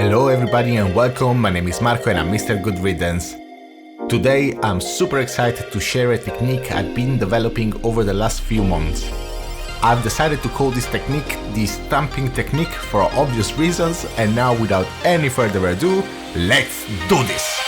Hello everybody and welcome, my name is Marco and I'm Mr. Good Riddance. Today I'm super excited to share a technique I've been developing over the last few months. I've decided to call this technique the stamping technique for obvious reasons, and now without any further ado, let's do this!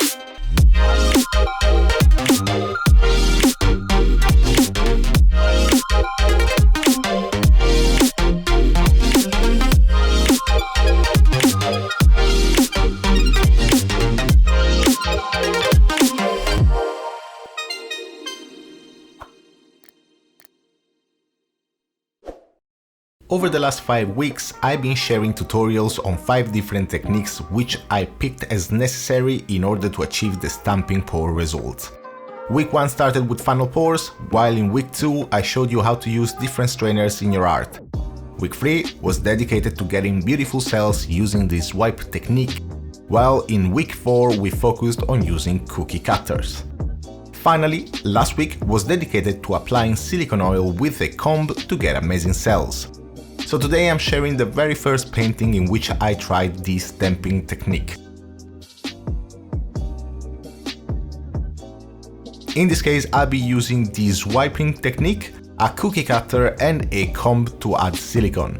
Over the last 5 weeks, I've been sharing tutorials on 5 different techniques which I picked as necessary in order to achieve the stamping pour results. Week 1 started with funnel pours, while in week 2 I showed you how to use different strainers in your art. Week 3 was dedicated to getting beautiful cells using the swipe technique, while in week 4 we focused on using cookie cutters. Finally, last week was dedicated to applying silicone oil with a comb to get amazing cells. So today I'm sharing the very first painting in which I tried this stamping technique. In this case I'll be using the swiping technique, a cookie cutter and a comb to add silicone.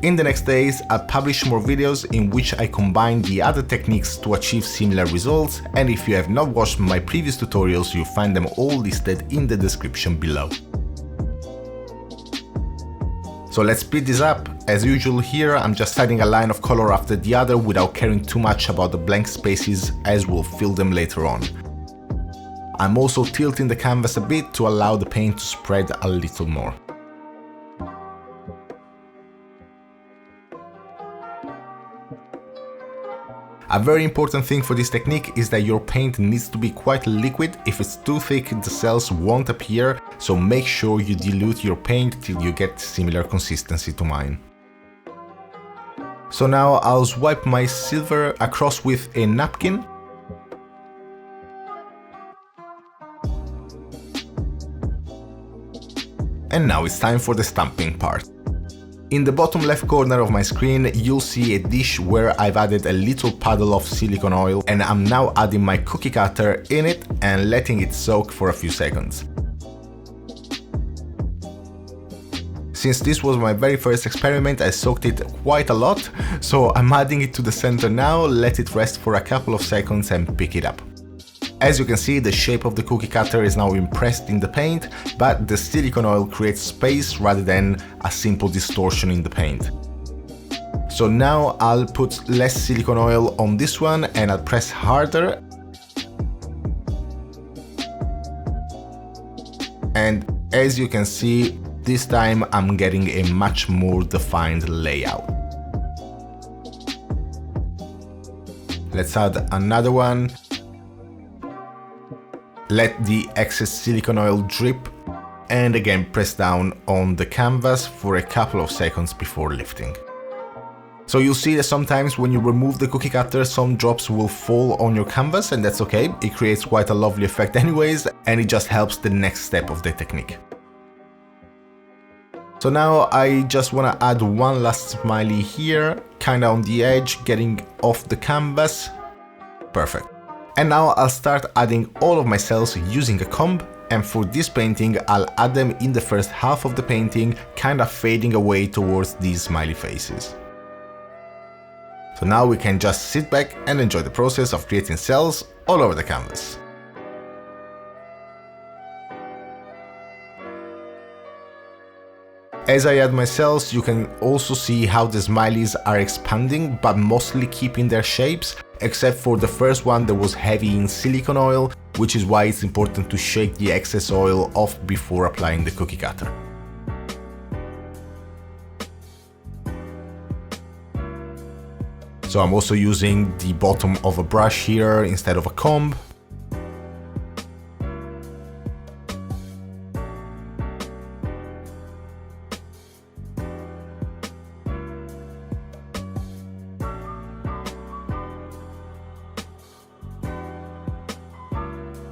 In the next days I'll publish more videos in which I combine the other techniques to achieve similar results, and if you have not watched my previous tutorials you'll find them all listed in the description below. So let's speed this up. As usual here, I'm just adding a line of color after the other without caring too much about the blank spaces, as we'll fill them later on. I'm also tilting the canvas a bit to allow the paint to spread a little more. A very important thing for this technique is that your paint needs to be quite liquid. If it's too thick, the cells won't appear, so make sure you dilute your paint till you get similar consistency to mine. So now I'll swipe my silver across with a napkin. And now it's time for the stamping part. In the bottom left corner of my screen, you'll see a dish where I've added a little puddle of silicone oil, and I'm now adding my cookie cutter in it and letting it soak for a few seconds. Since this was my very first experiment, I soaked it quite a lot, so I'm adding it to the center now, let it rest for a couple of seconds and pick it up. As you can see, the shape of the cookie cutter is now impressed in the paint, but the silicone oil creates space rather than a simple distortion in the paint. So now I'll put less silicone oil on this one and I'll press harder. And as you can see, this time I'm getting a much more defined layout. Let's add another one. Let the excess silicone oil drip and again press down on the canvas for a couple of seconds before lifting. So you'll see that sometimes when you remove the cookie cutter some drops will fall on your canvas, and that's okay, it creates quite a lovely effect anyways, and it just helps the next step of the technique. So now I just want to add one last smiley here, kinda on the edge, getting off the canvas. Perfect. And now I'll start adding all of my cells using a comb, and for this painting I'll add them in the first half of the painting, kinda fading away towards these smiley faces. So now we can just sit back and enjoy the process of creating cells all over the canvas. As I add my cells, you can also see how the smileys are expanding, but mostly keeping their shapes, except for the first one that was heavy in silicone oil, which is why it's important to shake the excess oil off before applying the cookie cutter. So I'm also using the bottom of a brush here instead of a comb.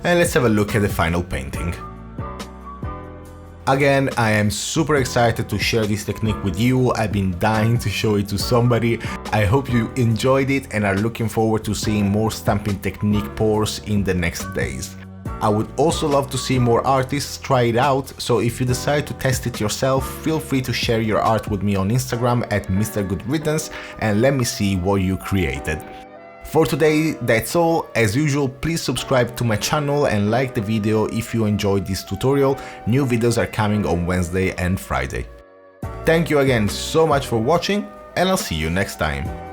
And let's have a look at the final painting. Again, I am super excited to share this technique with you. I've been dying to show it to somebody. I hope you enjoyed it and are looking forward to seeing more stamping technique pours in the next days. I would also love to see more artists try it out, so if you decide to test it yourself, feel free to share your art with me on Instagram at Mr. Good Riddance and let me see what you created. For today, that's all. As usual, please subscribe to my channel and like the video if you enjoyed this tutorial. New videos are coming on Wednesday and Friday. Thank you again so much for watching, and I'll see you next time.